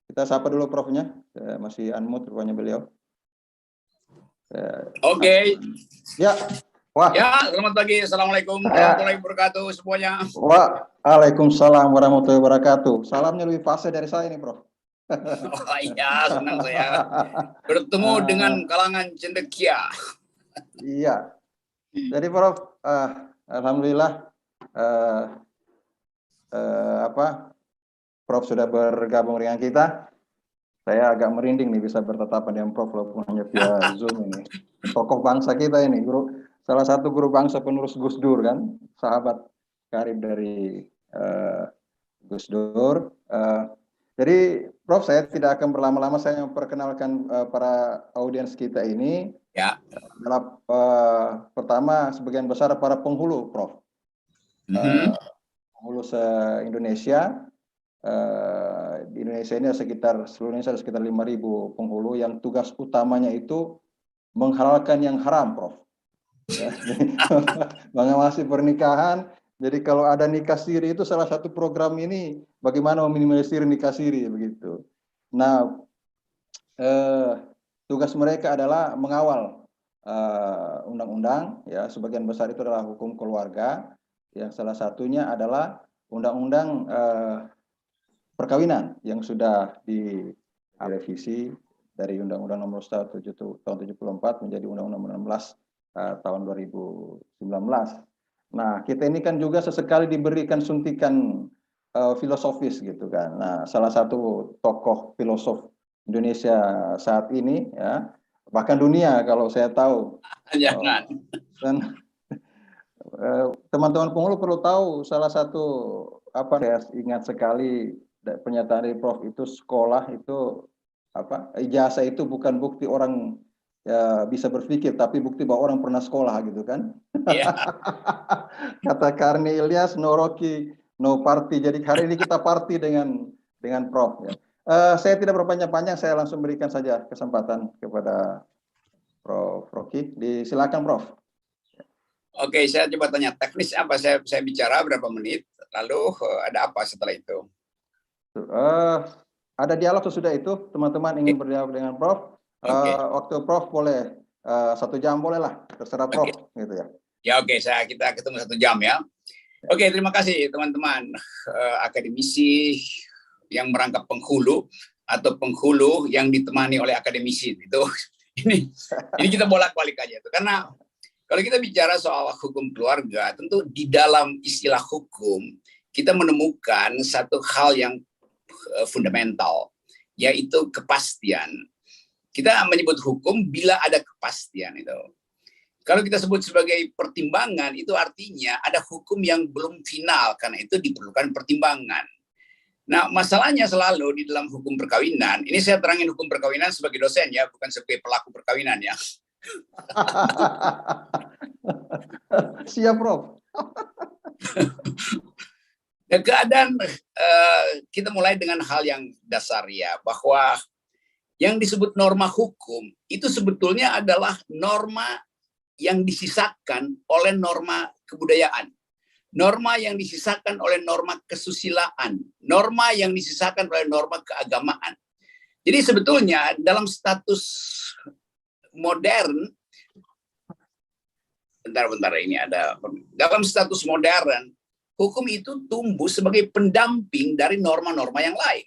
Kita sapa dulu Prof-nya, masih unmute rupanya beliau. Oke. Ya, wah. Ya, selamat pagi. Assalamualaikum warahmatullahi wabarakatuh semuanya. Waalaikumsalam warahmatullahi wabarakatuh. Salamnya lebih fase dari saya nih, Prof. Oh iya, senang saya bertemu dengan kalangan cendekia. Iya. Jadi Prof, alhamdulillah Prof sudah bergabung dengan kita. Saya agak merinding nih bisa bertatapan dengan Prof walaupun hanya via Zoom ini. Tokoh bangsa kita ini, salah satu guru bangsa penerus Gus Dur kan, sahabat karib dari Gus Dur. Jadi Prof, saya tidak akan berlama-lama, saya memperkenalkan para audiens kita ini. Ya. Adalah pertama sebagian besar para penghulu, Prof. Penghulu se-Indonesia. Di Indonesia ini sekitar seluruh Indonesia ada sekitar 5.000 penghulu yang tugas utamanya itu menghalalkan yang haram, Prof. Ya, mengawasi pernikahan. Jadi kalau ada nikah siri itu salah satu program ini bagaimana meminimalisir nikah siri begitu. Nah, tugas mereka adalah mengawal undang-undang, ya sebagian besar itu adalah hukum keluarga, yang salah satunya adalah undang-undang perkawinan yang sudah direvisi dari Undang-Undang Nomor 1 tahun 74 menjadi Undang-Undang 16 tahun 2019. Nah, kita ini kan juga sesekali diberikan suntikan filosofis gitu kan. Nah, salah satu tokoh filosof Indonesia saat ini, ya bahkan dunia kalau saya tahu. Jangan. Dan teman-teman penghulu perlu tahu salah satu saya ingat sekali pernyataan dari Prof itu sekolah itu ijazah itu bukan bukti orang ya bisa berpikir, tapi bukti bahwa orang pernah sekolah gitu kan. Ya. Kata Karni Ilyas, no Rocky, no party. Jadi hari ini kita party dengan Prof. Ya. Saya tidak berpanjang-panjang, saya langsung berikan saja kesempatan kepada Prof Rocky. Silakan Prof. Oke, saya coba tanya teknis apa saya bicara berapa menit, lalu ada apa setelah itu? Ada dialog sesudah itu, teman-teman ingin berdialog dengan Prof. Waktu Prof boleh 1 jam boleh lah, terserah Prof. Gitu ya. Ya oke, kita ketemu 1 jam ya. Oke, terima kasih teman-teman akademisi yang merangkap penghulu atau penghulu yang ditemani oleh akademisi itu. Ini kita bolak-balik aja tuh, karena kalau kita bicara soal hukum keluarga, tentu di dalam istilah hukum kita menemukan satu hal yang fundamental, yaitu kepastian. Kita menyebut hukum bila ada kepastian itu. Kalau kita sebut sebagai pertimbangan, itu artinya ada hukum yang belum final, karena itu diperlukan pertimbangan. Nah, masalahnya selalu di dalam hukum perkawinan, ini saya terangin hukum perkawinan sebagai dosen ya, bukan sebagai pelaku perkawinan ya. Siap, Prof. Keadaan kita mulai dengan hal yang dasar ya, bahwa yang disebut norma hukum itu sebetulnya adalah norma yang disisakan oleh norma kebudayaan, norma yang disisakan oleh norma kesusilaan, norma yang disisakan oleh norma keagamaan. Jadi sebetulnya dalam status modern, bentar ini ada, dalam status modern, hukum itu tumbuh sebagai pendamping dari norma-norma yang lain.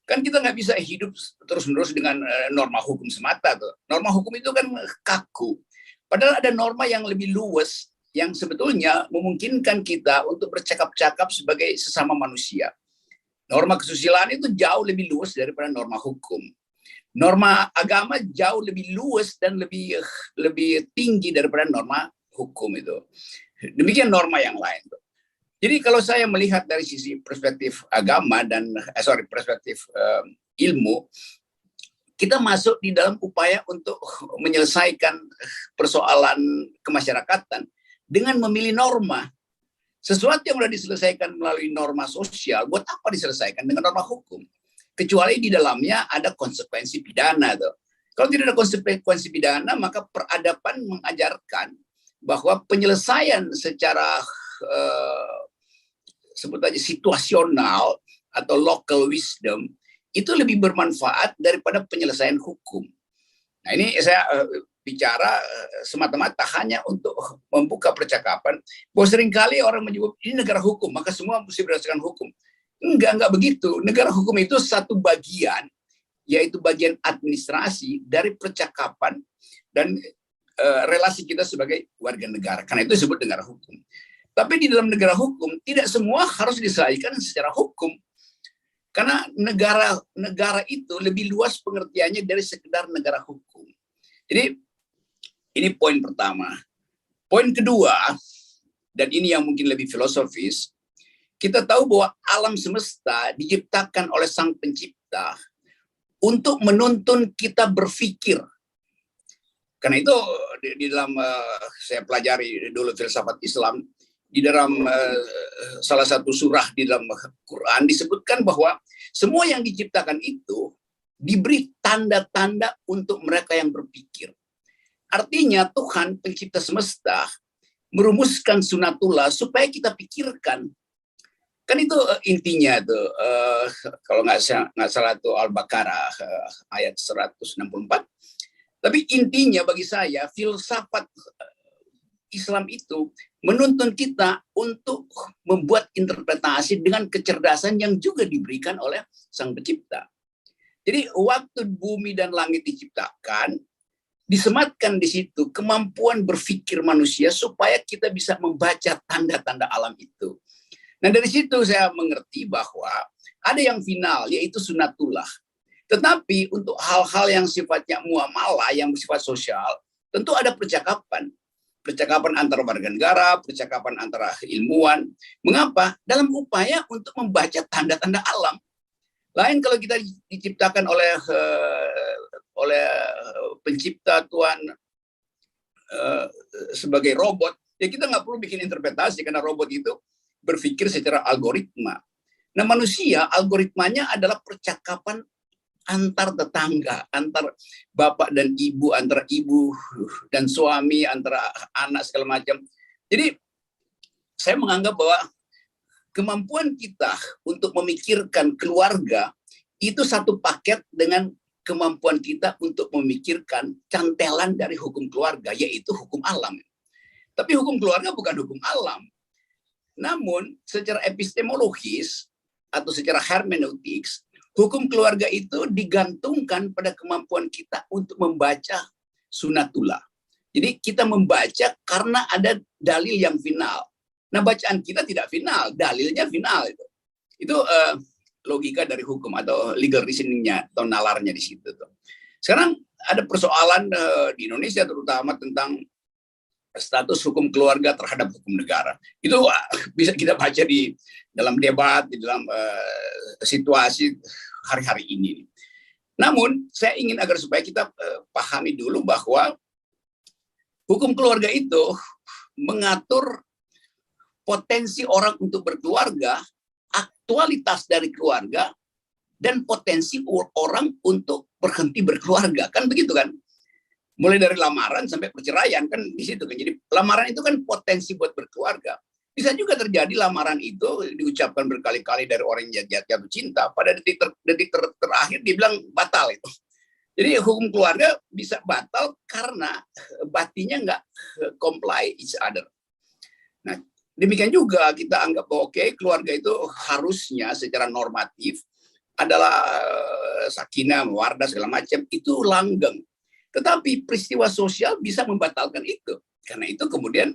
Kan kita nggak bisa hidup terus-menerus dengan norma hukum semata tuh. Norma hukum itu kan kaku. Padahal ada norma yang lebih luas yang sebetulnya memungkinkan kita untuk bercakap-cakap sebagai sesama manusia. Norma kesusilaan itu jauh lebih luas daripada norma hukum. Norma agama jauh lebih luas dan lebih tinggi daripada norma hukum itu. Demikian norma yang lain. Jadi kalau saya melihat dari sisi perspektif agama dan perspektif ilmu, kita masuk di dalam upaya untuk menyelesaikan persoalan kemasyarakatan dengan memilih norma. Sesuatu yang sudah diselesaikan melalui norma sosial, buat apa diselesaikan dengan norma hukum? Kecuali di dalamnya ada konsekuensi pidana. Tuh. Kalau tidak ada konsekuensi pidana, maka peradaban mengajarkan bahwa penyelesaian secara sebut aja situasional atau local wisdom itu lebih bermanfaat daripada penyelesaian hukum. Nah, ini saya bicara semata-mata hanya untuk membuka percakapan bahwa seringkali orang menyebut ini negara hukum, maka semua mesti berdasarkan hukum. Enggak begitu. Negara hukum itu satu bagian, yaitu bagian administrasi dari percakapan dan relasi kita sebagai warga negara. Karena itu disebut negara hukum. Tapi di dalam negara hukum, tidak semua harus diselesaikan secara hukum. Karena negara itu lebih luas pengertiannya dari sekedar negara hukum. Jadi, ini poin pertama. Poin kedua, dan ini yang mungkin lebih filosofis, kita tahu bahwa alam semesta diciptakan oleh Sang Pencipta untuk menuntun kita berpikir. Karena itu di dalam saya pelajari dulu filsafat Islam, di dalam salah satu surah di dalam Quran disebutkan bahwa semua yang diciptakan itu diberi tanda-tanda untuk mereka yang berpikir. Artinya Tuhan pencipta semesta merumuskan sunatullah supaya kita pikirkan. Kan itu intinya tuh, kalau nggak salah tuh Al-Baqarah ayat 164. Tapi intinya bagi saya filsafat Islam itu menuntun kita untuk membuat interpretasi dengan kecerdasan yang juga diberikan oleh Sang Pencipta. Jadi waktu bumi dan langit diciptakan, disematkan di situ kemampuan berpikir manusia supaya kita bisa membaca tanda-tanda alam itu. Nah, dari situ saya mengerti bahwa ada yang final, yaitu sunatullah. Tetapi untuk hal-hal yang sifatnya muamalah, yang bersifat sosial, tentu ada percakapan. Percakapan antara warga negara, percakapan antara ilmuwan. Mengapa? Dalam upaya untuk membaca tanda-tanda alam. Lain kalau kita diciptakan oleh pencipta Tuhan sebagai robot, ya kita nggak perlu bikin interpretasi karena robot itu berpikir secara algoritma. Nah, manusia algoritmanya adalah percakapan antar tetangga, antar bapak dan ibu, antara ibu dan suami, antara anak segala macam. Jadi saya menganggap bahwa kemampuan kita untuk memikirkan keluarga itu satu paket dengan kemampuan kita untuk memikirkan cantelan dari hukum keluarga, yaitu hukum alam. Tapi hukum keluarga bukan hukum alam. Namun secara epistemologis atau secara hermeneutics, hukum keluarga itu digantungkan pada kemampuan kita untuk membaca sunatullah. Jadi kita membaca karena ada dalil yang final. Nah, bacaan kita tidak final, dalilnya final itu. Itu logika dari hukum atau legal reasoningnya atau nalarnya di situ. Sekarang ada persoalan di Indonesia terutama tentang status hukum keluarga terhadap hukum negara. Itu bisa kita baca di dalam debat, di dalam situasi hari-hari ini. Namun, saya ingin agar supaya kita pahami dulu bahwa hukum keluarga itu mengatur potensi orang untuk berkeluarga, aktualitas dari keluarga, dan potensi orang untuk berhenti berkeluarga. Kan begitu kan? Mulai dari lamaran sampai perceraian kan di situ kan. Jadi lamaran itu kan potensi buat berkeluarga. Bisa juga terjadi lamaran itu diucapkan berkali-kali dari orang yang jatuh cinta, pada detik terakhir dibilang batal itu. Jadi hukum keluarga bisa batal karena batinya nggak comply each other. Nah, demikian juga kita anggap bahwa oke, keluarga itu harusnya secara normatif adalah sakinah, mawaddah segala macam, itu langgeng. Tetapi peristiwa sosial bisa membatalkan itu. Karena itu kemudian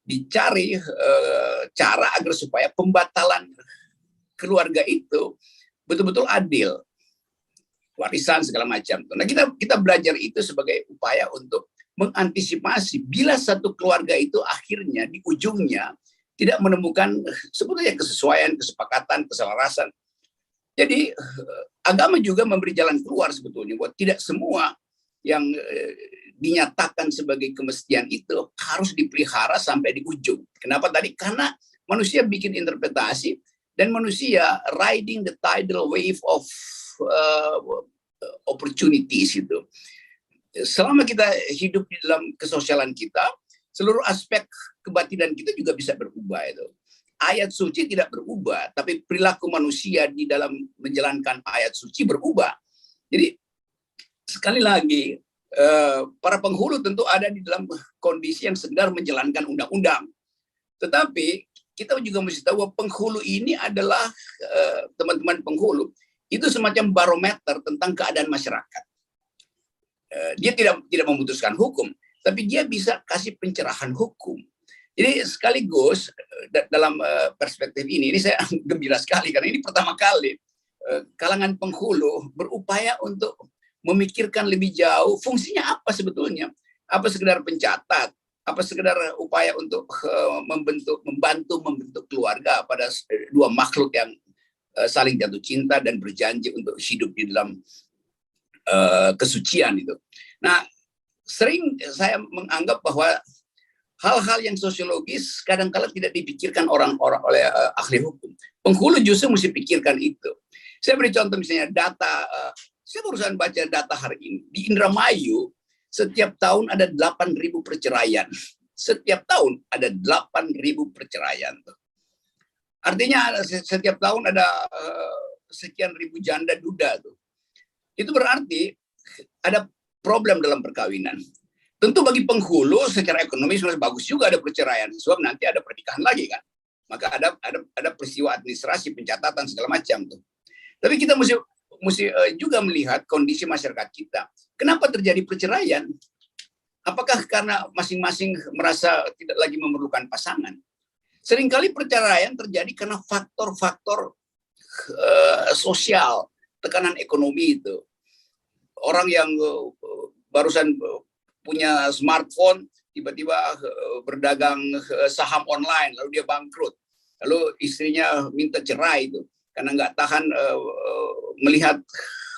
dicari cara agar supaya pembatalan keluarga itu betul-betul adil. Warisan segala macam. Nah, kita belajar itu sebagai upaya untuk mengantisipasi bila satu keluarga itu akhirnya di ujungnya tidak menemukan sebetulnya kesesuaian, kesepakatan, keselarasan. Jadi agama juga memberi jalan keluar sebetulnya buat tidak semua yang dinyatakan sebagai kemestian itu harus dipelihara sampai di ujung. Kenapa tadi? Karena manusia bikin interpretasi dan manusia riding the tidal wave of opportunities itu. Selama kita hidup di dalam kesosialan kita, seluruh aspek kebatinan kita juga bisa berubah itu. ayat suci tidak berubah, tapi perilaku manusia di dalam menjalankan ayat suci berubah. Jadi sekali lagi, para penghulu tentu ada di dalam kondisi yang sekedar menjalankan undang-undang. Tetapi kita juga mesti tahu bahwa penghulu ini adalah teman-teman penghulu itu semacam barometer tentang keadaan masyarakat. Dia tidak memutuskan hukum, tapi dia bisa kasih pencerahan hukum. Jadi sekaligus dalam perspektif ini saya gembira sekali karena ini pertama kali kalangan penghulu berupaya untuk memikirkan lebih jauh fungsinya apa sebetulnya. Apa sekedar pencatat, apa sekedar upaya untuk membantu membentuk keluarga pada dua makhluk yang saling jatuh cinta dan berjanji untuk hidup di dalam kesucian itu. Nah, sering saya menganggap bahwa hal-hal yang sosiologis kadang-kala tidak dipikirkan orang-orang oleh ahli hukum. Penghulu justru mesti pikirkan itu. Saya beri contoh misalnya data, saya barusan baca data hari ini. Di Indramayu, setiap tahun ada 8.000 perceraian. Setiap tahun ada 8.000 perceraian. Artinya setiap tahun ada sekian ribu janda duda. Itu berarti ada problem dalam perkawinan. Tentu bagi penghulu secara ekonomis bagus juga ada perceraian, sebab nanti ada pernikahan lagi kan. Maka ada peristiwa administrasi, pencatatan segala macam tuh. Tapi kita mesti juga melihat kondisi masyarakat kita. Kenapa terjadi perceraian? Apakah karena masing-masing merasa tidak lagi memerlukan pasangan? Seringkali perceraian terjadi karena faktor-faktor sosial, tekanan ekonomi itu. Orang yang barusan punya smartphone, tiba-tiba berdagang saham online, lalu dia bangkrut. Lalu istrinya minta cerai itu karena nggak tahan melihat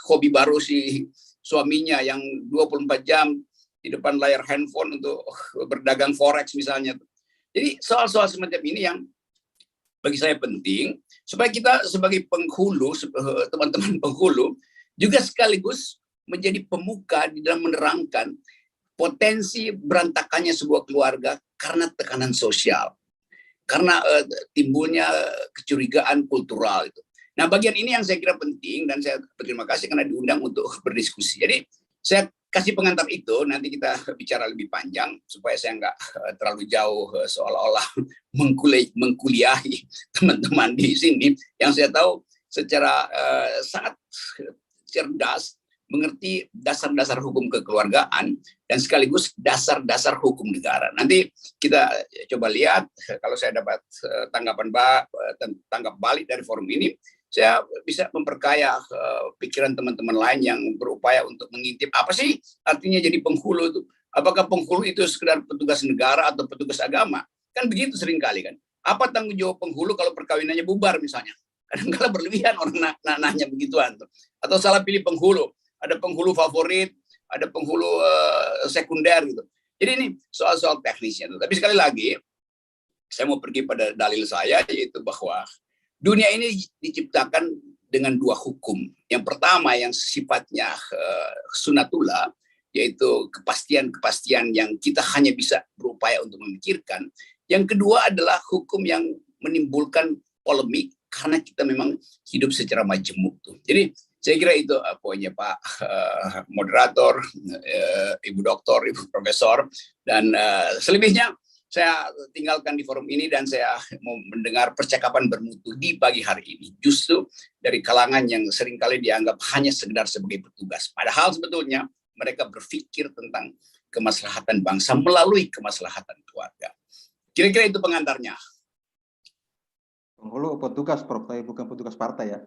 hobi baru si suaminya yang 24 jam di depan layar handphone untuk berdagang forex misalnya. Jadi soal-soal semacam ini yang bagi saya penting supaya kita sebagai penghulu, teman-teman penghulu juga sekaligus menjadi pemuka di dalam menerangkan potensi berantakannya sebuah keluarga karena tekanan sosial, karena timbulnya kecurigaan kultural itu. Nah, bagian ini yang saya kira penting dan saya berterima kasih karena diundang untuk berdiskusi. Jadi saya kasih pengantar itu, nanti kita bicara lebih panjang supaya saya nggak terlalu jauh seolah-olah mengkuliahi teman-teman di sini yang saya tahu secara sangat cerdas mengerti dasar-dasar hukum kekeluargaan dan sekaligus dasar-dasar hukum negara. Nanti kita coba lihat kalau saya dapat tanggap balik dari forum ini, saya bisa memperkaya pikiran teman-teman lain yang berupaya untuk mengintip apa sih artinya jadi penghulu itu. Apakah penghulu itu sekedar petugas negara atau petugas agama? Kan begitu seringkali kan. Apa tanggung jawab penghulu kalau perkawinannya bubar misalnya? Kadang-kadang berlebihan orang nanya begituan tuh. Atau salah pilih penghulu. Ada penghulu favorit, ada penghulu sekunder gitu. Jadi ini soal-soal teknisnya. Tapi sekali lagi, saya mau pergi pada dalil saya, yaitu bahwa dunia ini diciptakan dengan dua hukum. Yang pertama yang sifatnya sunatullah, yaitu kepastian-kepastian yang kita hanya bisa berupaya untuk memikirkan. Yang kedua adalah hukum yang menimbulkan polemik karena kita memang hidup secara majemuk. Jadi saya kira itu poinnya Pak moderator, Ibu Doktor, Ibu Profesor, dan selebihnya saya tinggalkan di forum ini dan saya mau mendengar percakapan bermutu di pagi hari ini. Justru dari kalangan yang seringkali dianggap hanya sekedar sebagai petugas. Padahal sebetulnya mereka berpikir tentang kemaslahatan bangsa melalui kemaslahatan keluarga. Kira-kira itu pengantarnya. Penghulu petugas, Prof, tapi bukan petugas partai ya.